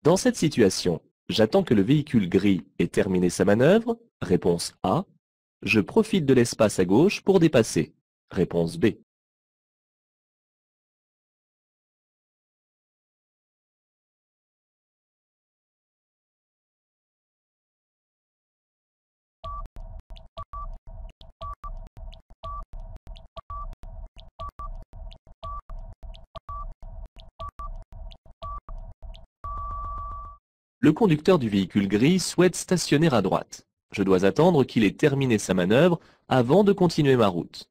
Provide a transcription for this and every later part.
Dans cette situation, j'attends que le véhicule gris ait terminé sa manœuvre. Réponse A. Je profite de l'espace à gauche pour dépasser. Réponse B. Le conducteur du véhicule gris souhaite stationner à droite. Je dois attendre qu'il ait terminé sa manœuvre avant de continuer ma route.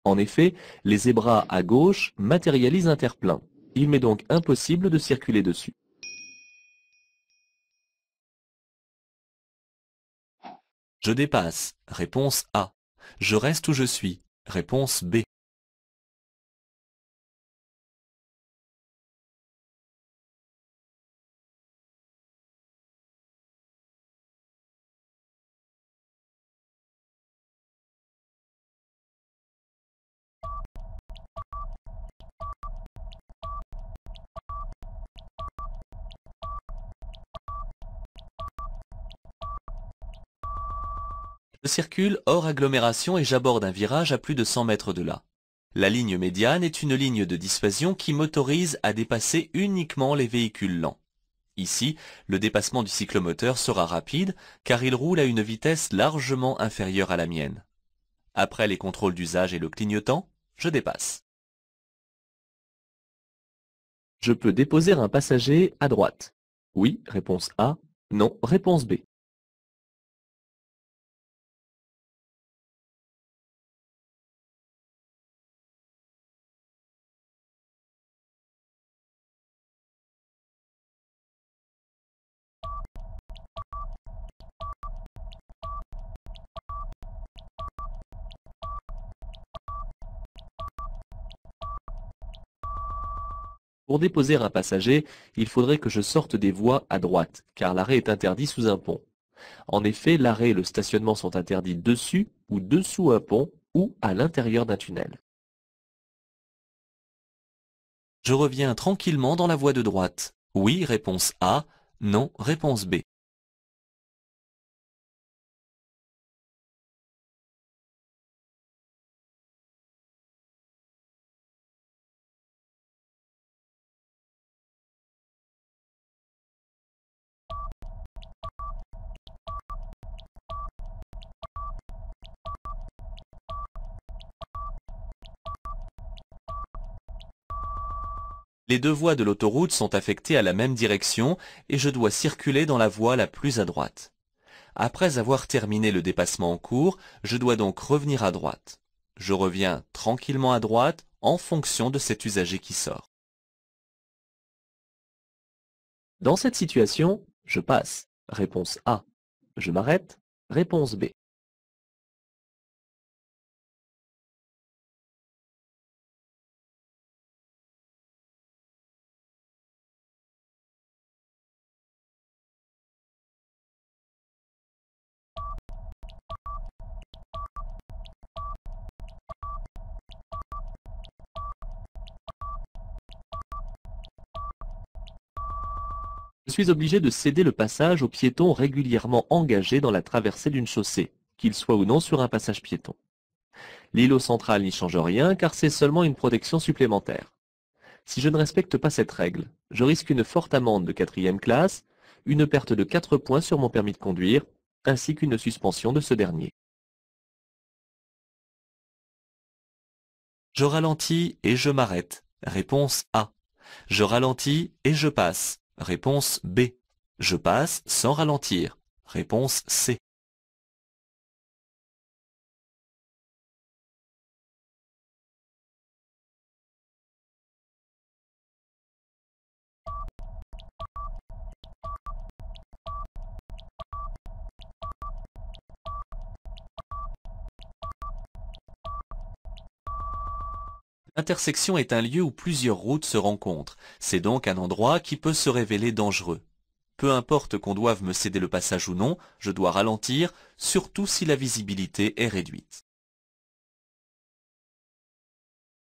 En effet, les zébras à gauche matérialisent un terre-plein. Il m'est donc impossible de circuler dessus. Je dépasse. Réponse A. Je reste où je suis. Réponse B. Je circule hors agglomération et j'aborde un virage à plus de 100 mètres de là. La ligne médiane est une ligne de dissuasion qui m'autorise à dépasser uniquement les véhicules lents. Ici, le dépassement du cyclomoteur sera rapide car il roule à une vitesse largement inférieure à la mienne. Après les contrôles d'usage et le clignotant, je dépasse. Je peux déposer un passager à droite. Oui, réponse A. Non, réponse B. Pour déposer un passager, il faudrait que je sorte des voies à droite, car l'arrêt est interdit sous un pont. En effet, l'arrêt et le stationnement sont interdits dessus ou dessous un pont ou à l'intérieur d'un tunnel. Je reviens tranquillement dans la voie de droite. Oui, réponse A. Non, réponse B. Les deux voies de l'autoroute sont affectées à la même direction et je dois circuler dans la voie la plus à droite. Après avoir terminé le dépassement en cours, je dois donc revenir à droite. Je reviens tranquillement à droite en fonction de cet usager qui sort. Dans cette situation, je passe. Réponse A. Je m'arrête. Réponse B. Je suis obligé de céder le passage aux piétons régulièrement engagés dans la traversée d'une chaussée, qu'ils soient ou non sur un passage piéton. L'îlot central n'y change rien car c'est seulement une protection supplémentaire. Si je ne respecte pas cette règle, je risque une forte amende de 4e classe, une perte de 4 points sur mon permis de conduire, ainsi qu'une suspension de ce dernier. Je ralentis et je m'arrête. Réponse A. Je ralentis et je passe. Réponse B. Je passe sans ralentir. Réponse C. L'intersection est un lieu où plusieurs routes se rencontrent. C'est donc un endroit qui peut se révéler dangereux. Peu importe qu'on doive me céder le passage ou non, je dois ralentir, surtout si la visibilité est réduite.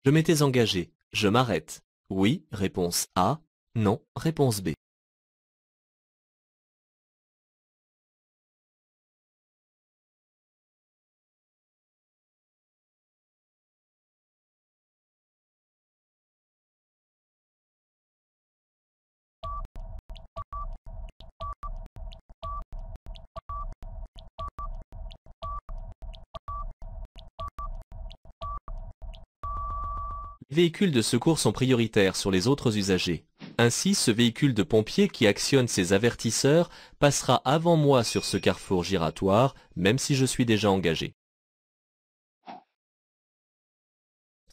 Je m'étais engagé. Je m'arrête. Oui, réponse A. Non, réponse B. Les véhicules de secours sont prioritaires sur les autres usagers. Ainsi, ce véhicule de pompier qui actionne ses avertisseurs passera avant moi sur ce carrefour giratoire, même si je suis déjà engagé.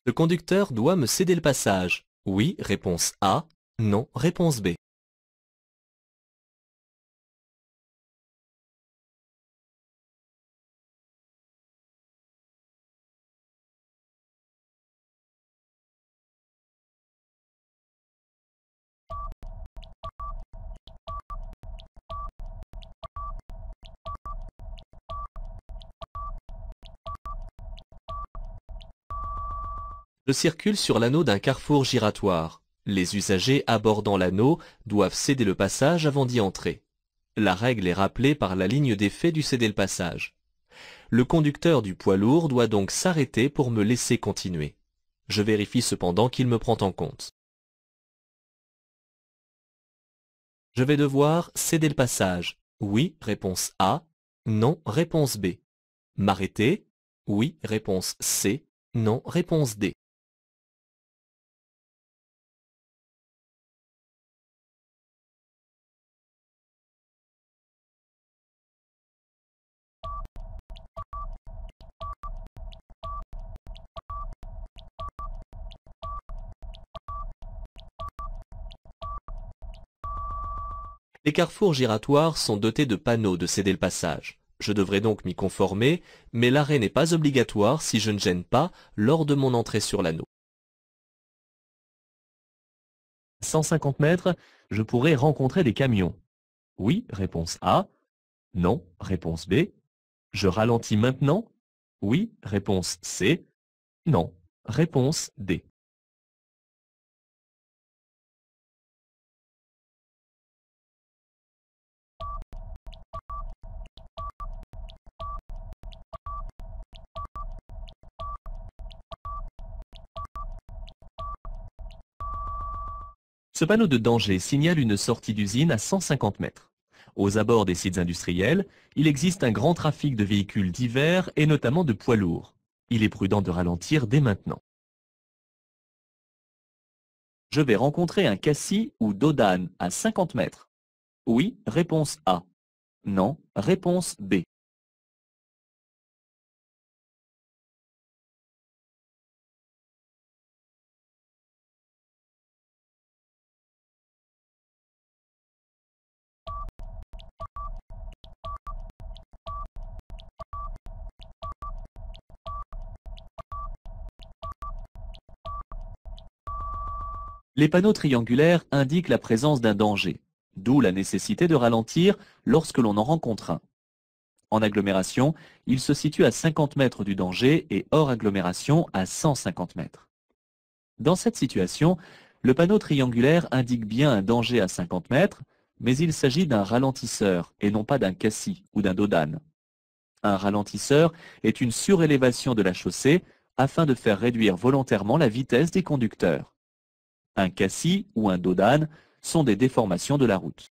Ce conducteur doit me céder le passage. Oui, réponse A. Non, réponse B. Je circule sur l'anneau d'un carrefour giratoire. Les usagers abordant l'anneau doivent céder le passage avant d'y entrer. La règle est rappelée par la ligne d'effet du céder le passage. Le conducteur du poids lourd doit donc s'arrêter pour me laisser continuer. Je vérifie cependant qu'il me prend en compte. Je vais devoir céder le passage. Oui, réponse A. Non, réponse B. M'arrêter. Oui, réponse C. Non, réponse D. Les carrefours giratoires sont dotés de panneaux de céder le passage. Je devrais donc m'y conformer, mais l'arrêt n'est pas obligatoire si je ne gêne pas lors de mon entrée sur l'anneau. 150 mètres, je pourrais rencontrer des camions. Oui, réponse A. Non, réponse B. Je ralentis maintenant. Oui, réponse C. Non, réponse D. Ce panneau de danger signale une sortie d'usine à 150 mètres. Aux abords des sites industriels, il existe un grand trafic de véhicules divers et notamment de poids lourds. Il est prudent de ralentir dès maintenant. Je vais rencontrer un cassis ou dodane à 50 mètres. Oui, réponse A. Non, réponse B. Les panneaux triangulaires indiquent la présence d'un danger, d'où la nécessité de ralentir lorsque l'on en rencontre un. En agglomération, il se situe à 50 mètres du danger et hors agglomération à 150 mètres. Dans cette situation, le panneau triangulaire indique bien un danger à 50 mètres, mais il s'agit d'un ralentisseur et non pas d'un cassis ou d'un dodane. Un ralentisseur est une surélévation de la chaussée afin de faire réduire volontairement la vitesse des conducteurs. Un cassis ou un dodane sont des déformations de la route.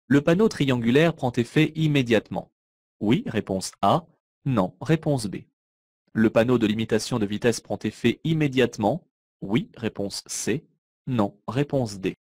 Le panneau triangulaire prend effet immédiatement. Oui, réponse A. Non, réponse B. Le panneau de limitation de vitesse prend effet immédiatement. Oui, réponse C. Non, réponse D.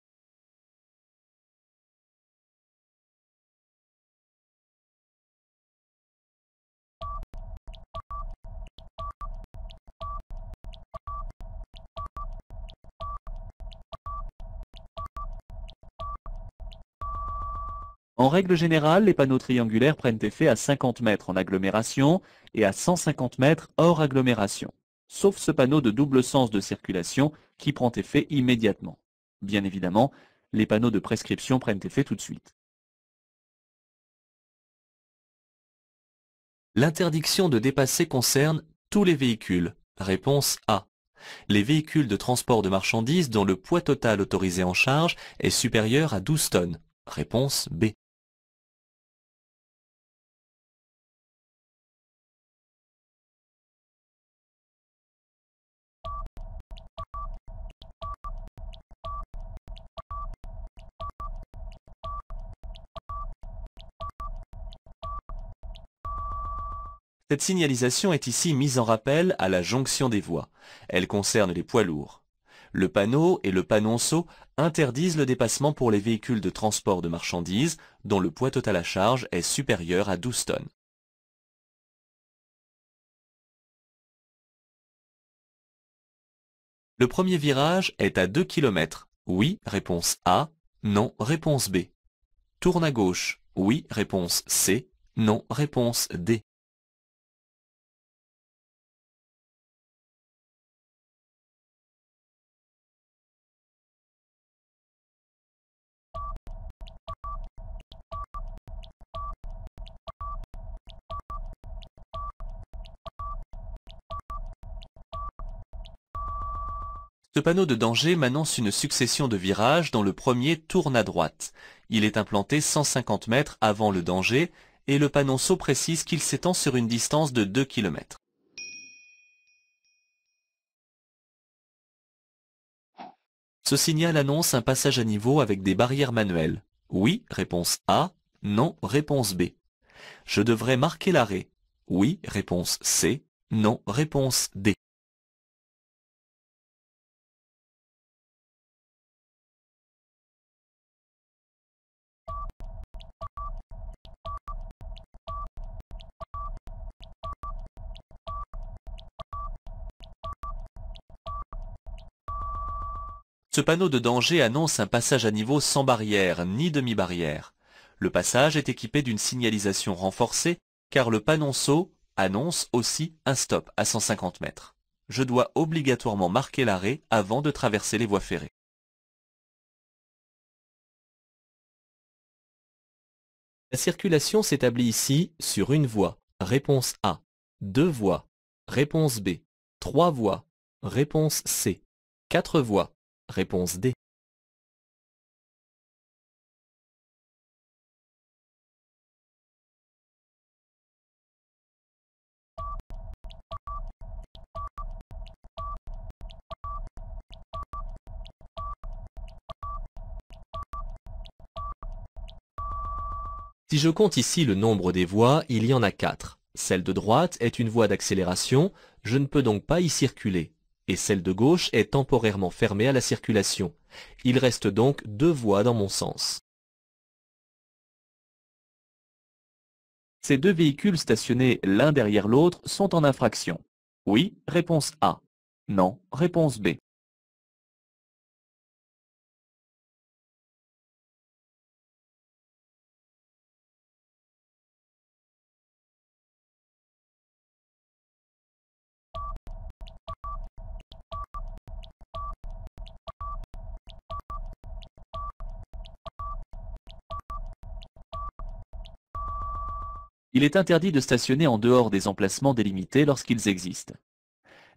En règle générale, les panneaux triangulaires prennent effet à 50 mètres en agglomération et à 150 mètres hors agglomération, sauf ce panneau de double sens de circulation qui prend effet immédiatement. Bien évidemment, les panneaux de prescription prennent effet tout de suite. L'interdiction de dépasser concerne tous les véhicules. Réponse A. Les véhicules de transport de marchandises dont le poids total autorisé en charge est supérieur à 12 tonnes. Réponse B. Cette signalisation est ici mise en rappel à la jonction des voies. Elle concerne les poids lourds. Le panneau et le panonceau interdisent le dépassement pour les véhicules de transport de marchandises dont le poids total à charge est supérieur à 12 tonnes. Le premier virage est à 2 km. Oui, réponse A. Non, réponse B. Tourne à gauche. Oui, réponse C. Non, réponse D. Ce panneau de danger m'annonce une succession de virages dont le premier tourne à droite. Il est implanté 150 mètres avant le danger et le panonceau précise qu'il s'étend sur une distance de 2 km. Ce signal annonce un passage à niveau avec des barrières manuelles. Oui, réponse A. Non, réponse B. Je devrais marquer l'arrêt. Oui, réponse C. Non, réponse D. Ce panneau de danger annonce un passage à niveau sans barrière ni demi-barrière. Le passage est équipé d'une signalisation renforcée car le panonceau annonce aussi un stop à 150 mètres. Je dois obligatoirement marquer l'arrêt avant de traverser les voies ferrées. La circulation s'établit ici sur une voie. Réponse A. 2 voies. Réponse B. 3 voies. Réponse C. 4 voies. Réponse D. Si je compte ici le nombre des voies, il y en a 4. Celle de droite est une voie d'accélération, je ne peux donc pas y circuler. Et celle de gauche est temporairement fermée à la circulation. Il reste donc 2 voies dans mon sens. Ces deux véhicules stationnés l'un derrière l'autre sont en infraction. Oui, réponse A. Non, réponse B. Il est interdit de stationner en dehors des emplacements délimités lorsqu'ils existent.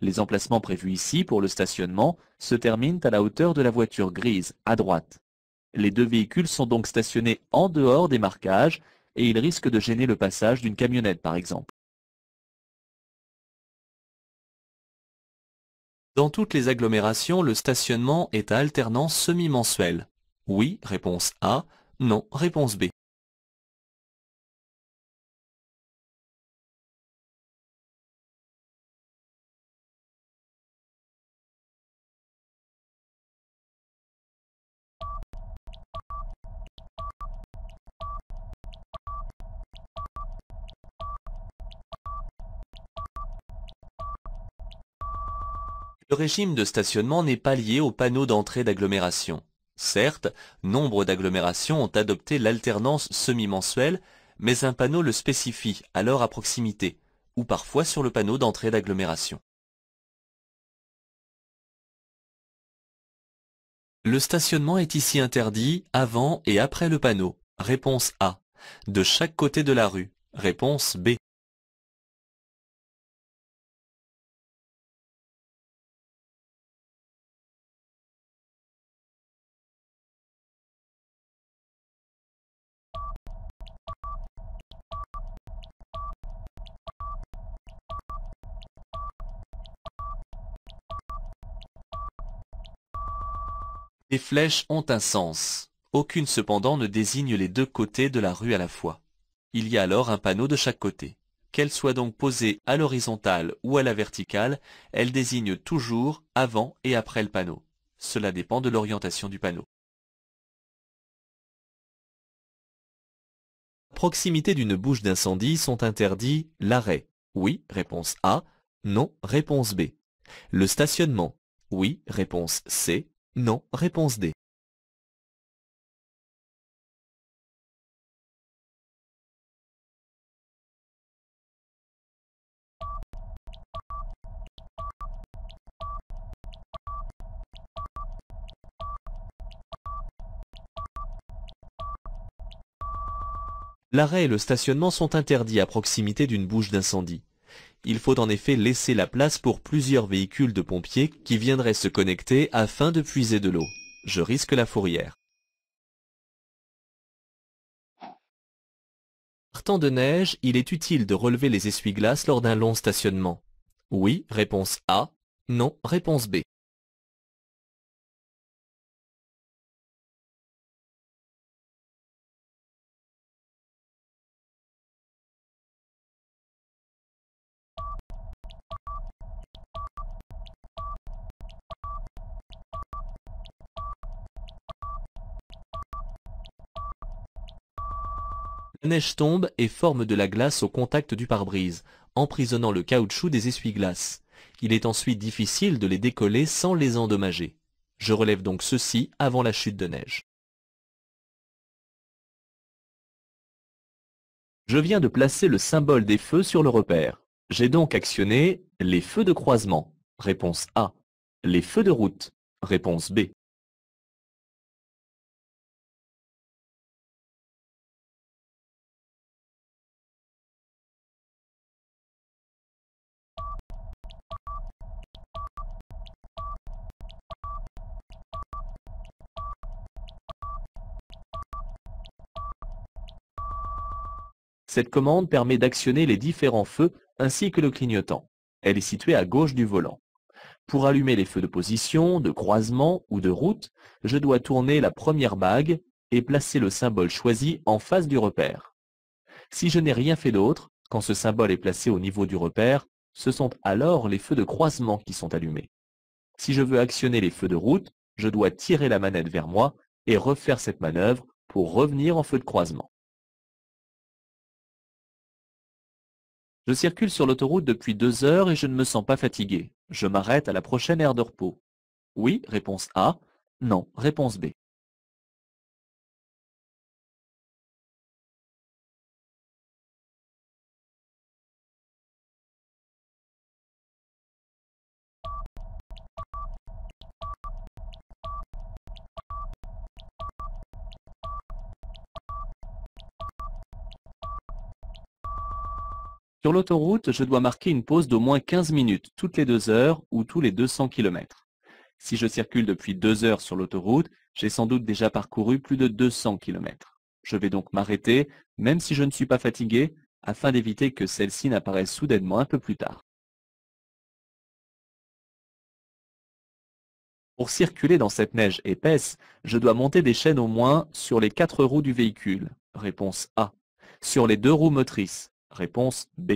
Les emplacements prévus ici pour le stationnement se terminent à la hauteur de la voiture grise, à droite. Les deux véhicules sont donc stationnés en dehors des marquages et ils risquent de gêner le passage d'une camionnette par exemple. Dans toutes les agglomérations, le stationnement est à alternance semi-mensuelle. Oui, réponse A. Non, réponse B. Le régime de stationnement n'est pas lié au panneau d'entrée d'agglomération. Certes, nombre d'agglomérations ont adopté l'alternance semi-mensuelle, mais un panneau le spécifie, alors à proximité, ou parfois sur le panneau d'entrée d'agglomération. Le stationnement est ici interdit avant et après le panneau. Réponse A. De chaque côté de la rue. Réponse B. Les flèches ont un sens. Aucune cependant ne désigne les deux côtés de la rue à la fois. Il y a alors un panneau de chaque côté. Qu'elle soit donc posée à l'horizontale ou à la verticale, elle désigne toujours avant et après le panneau. Cela dépend de l'orientation du panneau. À proximité d'une bouche d'incendie sont interdits l'arrêt. Oui, réponse A. Non, réponse B. Le stationnement. Oui, réponse C. Non, réponse D. L'arrêt et le stationnement sont interdits à proximité d'une bouche d'incendie. Il faut en effet laisser la place pour plusieurs véhicules de pompiers qui viendraient se connecter afin de puiser de l'eau. Je risque la fourrière. Par temps de neige, il est utile de relever les essuie-glaces lors d'un long stationnement. Oui, réponse A. Non, réponse B. La neige tombe et forme de la glace au contact du pare-brise, emprisonnant le caoutchouc des essuie-glaces. Il est ensuite difficile de les décoller sans les endommager. Je relève donc ceux-ci avant la chute de neige. Je viens de placer le symbole des feux sur le repère. J'ai donc actionné les feux de croisement. Réponse A. Les feux de route. Réponse B. Cette commande permet d'actionner les différents feux ainsi que le clignotant. Elle est située à gauche du volant. Pour allumer les feux de position, de croisement ou de route, je dois tourner la première bague et placer le symbole choisi en face du repère. Si je n'ai rien fait d'autre, quand ce symbole est placé au niveau du repère, ce sont alors les feux de croisement qui sont allumés. Si je veux actionner les feux de route, je dois tirer la manette vers moi et refaire cette manœuvre pour revenir en feu de croisement. Je circule sur l'autoroute depuis 2 heures et je ne me sens pas fatigué. Je m'arrête à la prochaine aire de repos. Oui, réponse A. Non, réponse B. Sur l'autoroute, je dois marquer une pause d'au moins 15 minutes toutes les 2 heures ou tous les 200 km. Si je circule depuis 2 heures sur l'autoroute, j'ai sans doute déjà parcouru plus de 200 km. Je vais donc m'arrêter, même si je ne suis pas fatigué, afin d'éviter que celle-ci n'apparaisse soudainement un peu plus tard. Pour circuler dans cette neige épaisse, je dois monter des chaînes au moins sur les 4 roues du véhicule. Réponse A. Sur les 2 roues motrices. Réponse B.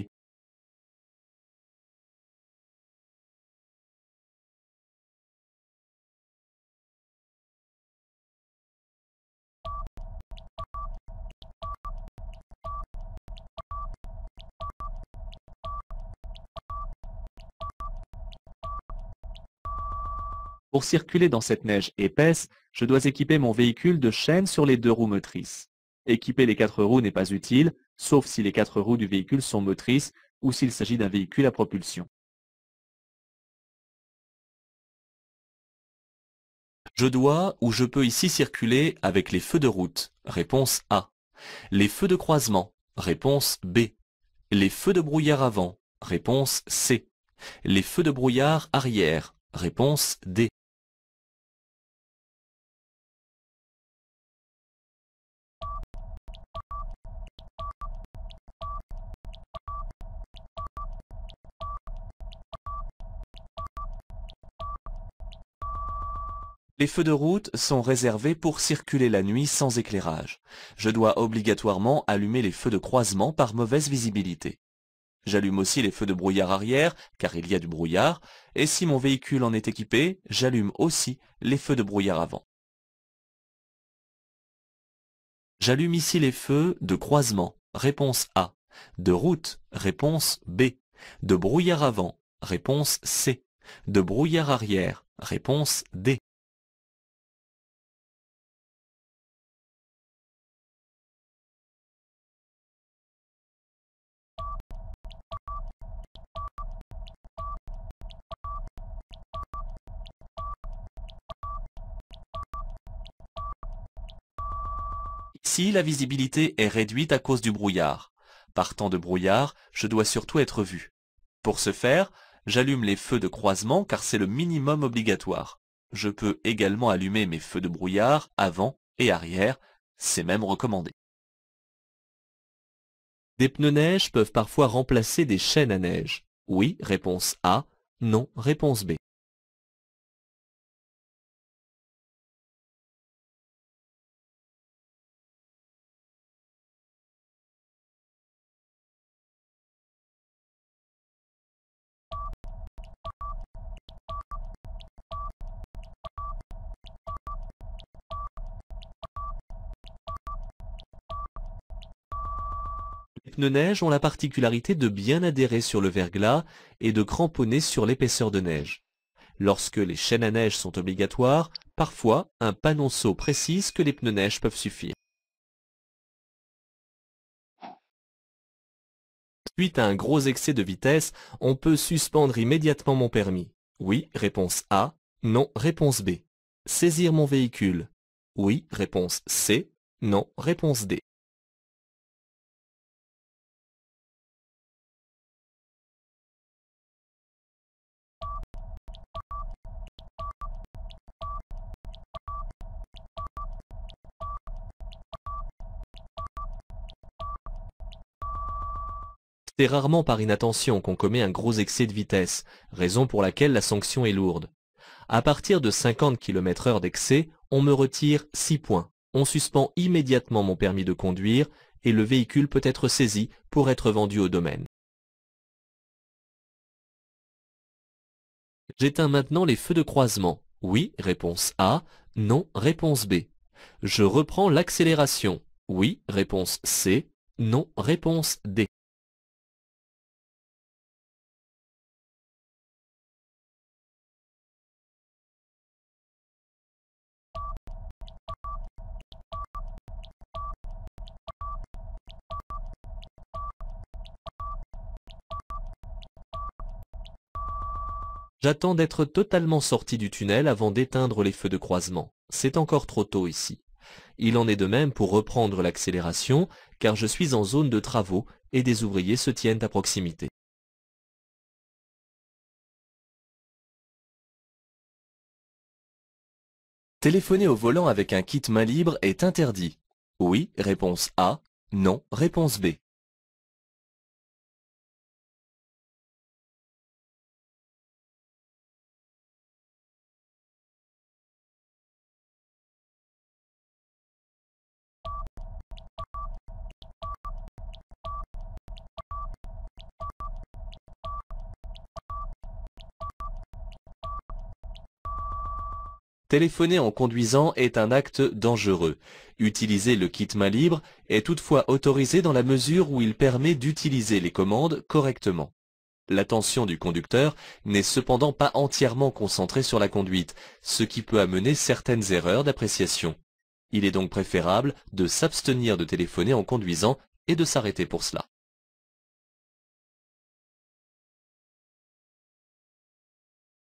Pour circuler dans cette neige épaisse, je dois équiper mon véhicule de chaînes sur les 2 roues motrices. Équiper les 4 roues n'est pas utile, sauf si les 4 roues du véhicule sont motrices ou s'il s'agit d'un véhicule à propulsion. Je dois ou je peux ici circuler avec les feux de route. Réponse A. Les feux de croisement. Réponse B. Les feux de brouillard avant. Réponse C. Les feux de brouillard arrière. Réponse D. Les feux de route sont réservés pour circuler la nuit sans éclairage. Je dois obligatoirement allumer les feux de croisement par mauvaise visibilité. J'allume aussi les feux de brouillard arrière, car il y a du brouillard, et si mon véhicule en est équipé, j'allume aussi les feux de brouillard avant. J'allume ici les feux de croisement, réponse A, de route, réponse B, de brouillard avant, réponse C, de brouillard arrière, réponse D. Ici, la visibilité est réduite à cause du brouillard. Partant de brouillard, je dois surtout être vu. Pour ce faire, j'allume les feux de croisement car c'est le minimum obligatoire. Je peux également allumer mes feux de brouillard avant et arrière, c'est même recommandé. Des pneus neige peuvent parfois remplacer des chaînes à neige. Oui, réponse A. Non, réponse B. Les pneus neige ont la particularité de bien adhérer sur le verglas et de cramponner sur l'épaisseur de neige. Lorsque les chaînes à neige sont obligatoires, parfois un panonceau précise que les pneus neige peuvent suffire. Suite à un gros excès de vitesse, on peut suspendre immédiatement mon permis. Oui, réponse A. Non, réponse B. Saisir mon véhicule. Oui, réponse C. Non, réponse D. C'est rarement par inattention qu'on commet un gros excès de vitesse, raison pour laquelle la sanction est lourde. À partir de 50 km/h d'excès, on me retire 6 points. On suspend immédiatement mon permis de conduire et le véhicule peut être saisi pour être vendu au domaine. J'éteins maintenant les feux de croisement. Oui, réponse A. Non, réponse B. Je reprends l'accélération. Oui, réponse C. Non, réponse D. J'attends d'être totalement sorti du tunnel avant d'éteindre les feux de croisement. C'est encore trop tôt ici. Il en est de même pour reprendre l'accélération, car je suis en zone de travaux et des ouvriers se tiennent à proximité. Téléphoner au volant avec un kit main libre est interdit. Oui, réponse A. Non, réponse B. Téléphoner en conduisant est un acte dangereux. Utiliser le kit main libre est toutefois autorisé dans la mesure où il permet d'utiliser les commandes correctement. L'attention du conducteur n'est cependant pas entièrement concentrée sur la conduite, ce qui peut amener certaines erreurs d'appréciation. Il est donc préférable de s'abstenir de téléphoner en conduisant et de s'arrêter pour cela.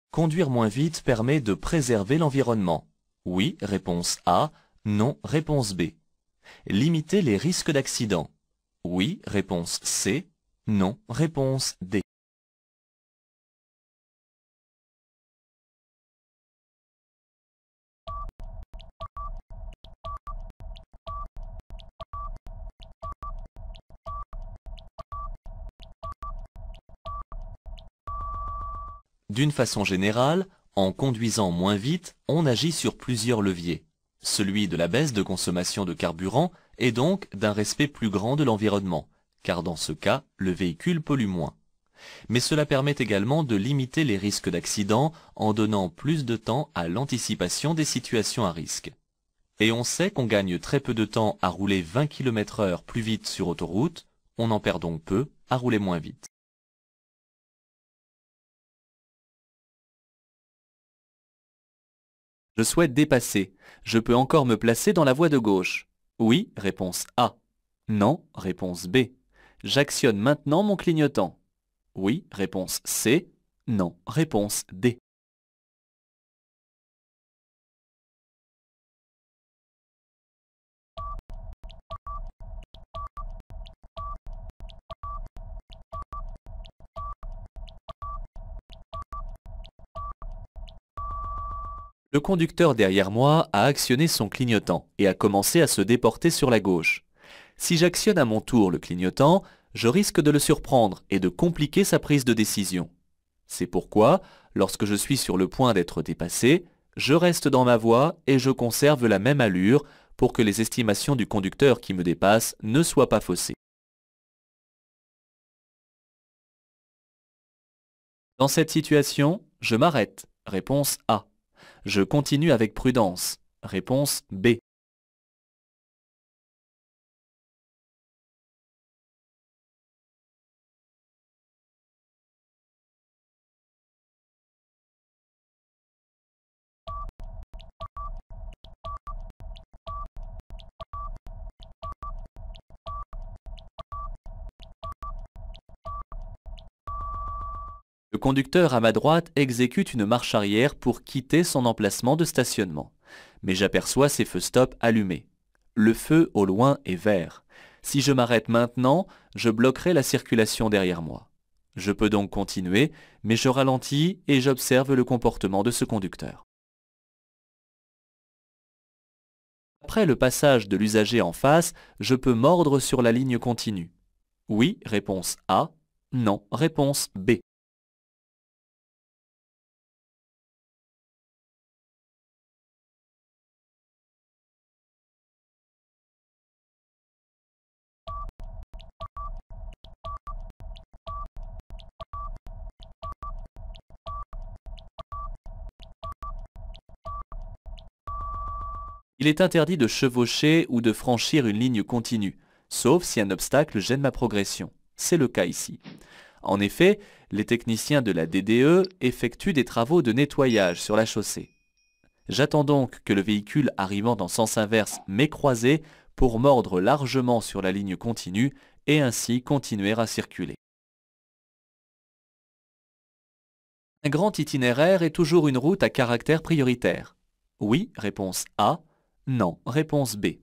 Conduire moins vite permet de préserver l'environnement. Oui, réponse A. Non, réponse B. Limiter les risques d'accident. Oui, réponse C. Non, réponse D. D'une façon générale, en conduisant moins vite, on agit sur plusieurs leviers. Celui de la baisse de consommation de carburant et donc d'un respect plus grand de l'environnement, car dans ce cas, le véhicule pollue moins. Mais cela permet également de limiter les risques d'accident en donnant plus de temps à l'anticipation des situations à risque. Et on sait qu'on gagne très peu de temps à rouler 20 km/h plus vite sur autoroute, on en perd donc peu à rouler moins vite. Je souhaite dépasser. Je peux encore me placer dans la voie de gauche. Oui, réponse A. Non, réponse B. J'actionne maintenant mon clignotant. Oui, réponse C. Non, réponse D. Le conducteur derrière moi a actionné son clignotant et a commencé à se déporter sur la gauche. Si j'actionne à mon tour le clignotant, je risque de le surprendre et de compliquer sa prise de décision. C'est pourquoi, lorsque je suis sur le point d'être dépassé, je reste dans ma voie et je conserve la même allure pour que les estimations du conducteur qui me dépasse ne soient pas faussées. Dans cette situation, je m'arrête. Réponse A. Je continue avec prudence. Réponse B. Le conducteur à ma droite exécute une marche arrière pour quitter son emplacement de stationnement. Mais j'aperçois ses feux stop allumés. Le feu au loin est vert. Si je m'arrête maintenant, je bloquerai la circulation derrière moi. Je peux donc continuer, mais je ralentis et j'observe le comportement de ce conducteur. Après le passage de l'usager en face, je peux mordre sur la ligne continue. Oui, réponse A. Non, réponse B. Il est interdit de chevaucher ou de franchir une ligne continue, sauf si un obstacle gêne ma progression. C'est le cas ici. En effet, les techniciens de la DDE effectuent des travaux de nettoyage sur la chaussée. J'attends donc que le véhicule arrivant en sens inverse m'ait croisé pour mordre largement sur la ligne continue et ainsi continuer à circuler. Un grand itinéraire est toujours une route à caractère prioritaire. Oui, réponse A. Non, réponse B.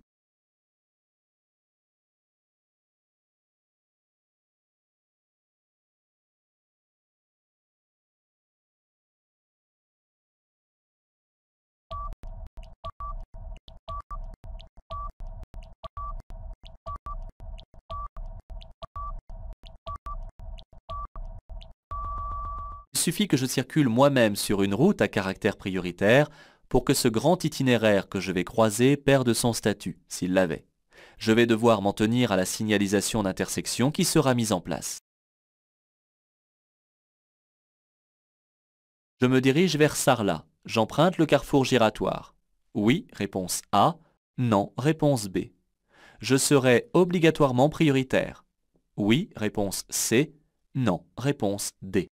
Il suffit que je circule moi-même sur une route à caractère prioritaire pour que ce grand itinéraire que je vais croiser perde son statut, s'il l'avait. Je vais devoir m'en tenir à la signalisation d'intersection qui sera mise en place. Je me dirige vers Sarlat. J'emprunte le carrefour giratoire. Oui, réponse A. Non, réponse B. Je serai obligatoirement prioritaire. Oui, réponse C. Non, réponse D.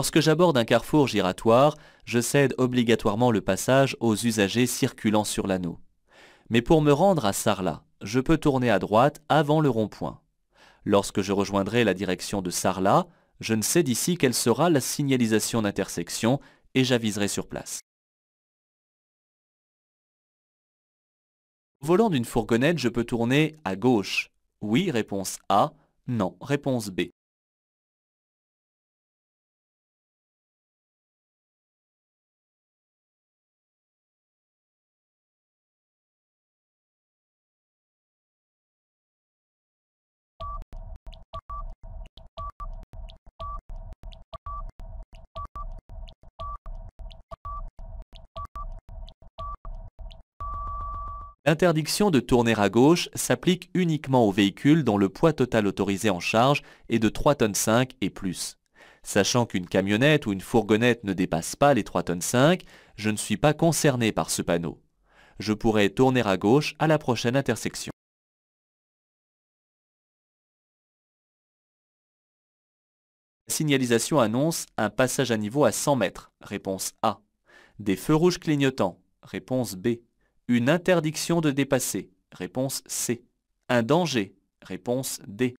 Lorsque j'aborde un carrefour giratoire, je cède obligatoirement le passage aux usagers circulant sur l'anneau. Mais pour me rendre à Sarlat, je peux tourner à droite avant le rond-point. Lorsque je rejoindrai la direction de Sarlat, je ne sais d'ici quelle sera la signalisation d'intersection et j'aviserai sur place. Au volant d'une fourgonnette, je peux tourner à gauche. Oui, réponse A. Non, réponse B. L'interdiction de tourner à gauche s'applique uniquement aux véhicules dont le poids total autorisé en charge est de 3,5 tonnes et plus. Sachant qu'une camionnette ou une fourgonnette ne dépasse pas les 3,5 tonnes, je ne suis pas concerné par ce panneau. Je pourrais tourner à gauche à la prochaine intersection. La signalisation annonce un passage à niveau à 100 mètres. Réponse A. Des feux rouges clignotants. Réponse B. Une interdiction de dépasser. Réponse C. Un danger. Réponse D.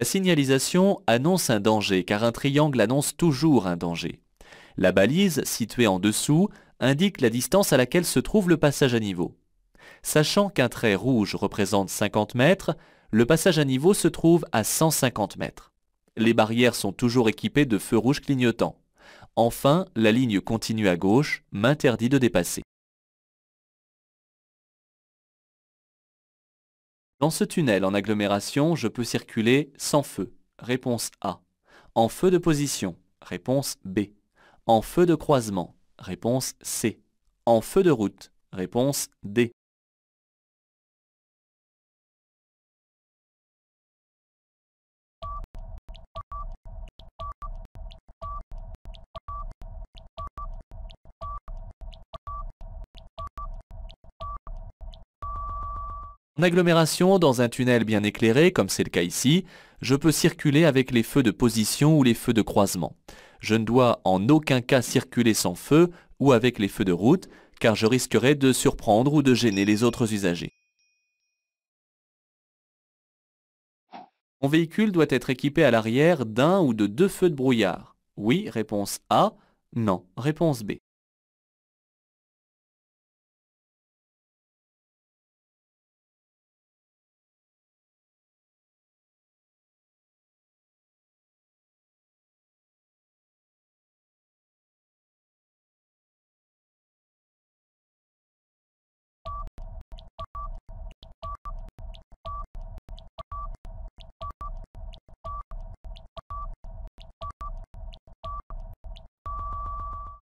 La signalisation annonce un danger car un triangle annonce toujours un danger. La balise, située en dessous, indique la distance à laquelle se trouve le passage à niveau. Sachant qu'un trait rouge représente 50 mètres, le passage à niveau se trouve à 150 mètres. Les barrières sont toujours équipées de feux rouges clignotants. Enfin, la ligne continue à gauche m'interdit de dépasser. Dans ce tunnel en agglomération, je peux circuler sans feu. Réponse A. En feu de position. Réponse B. En feu de croisement. Réponse C. En feu de route. Réponse D. En agglomération, dans un tunnel bien éclairé, comme c'est le cas ici, je peux circuler avec les feux de position ou les feux de croisement. Je ne dois en aucun cas circuler sans feu ou avec les feux de route, car je risquerais de surprendre ou de gêner les autres usagers. Mon véhicule doit être équipé à l'arrière d'un ou de deux feux de brouillard. Oui, réponse A. Non, réponse B.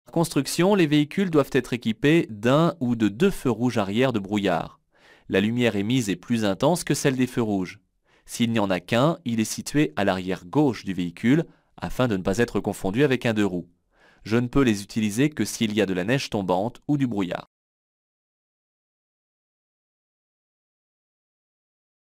Par construction, les véhicules doivent être équipés d'un ou de deux feux rouges arrière de brouillard. La lumière émise est plus intense que celle des feux rouges. S'il n'y en a qu'un, il est situé à l'arrière gauche du véhicule, afin de ne pas être confondu avec un deux roues. Je ne peux les utiliser que s'il y a de la neige tombante ou du brouillard.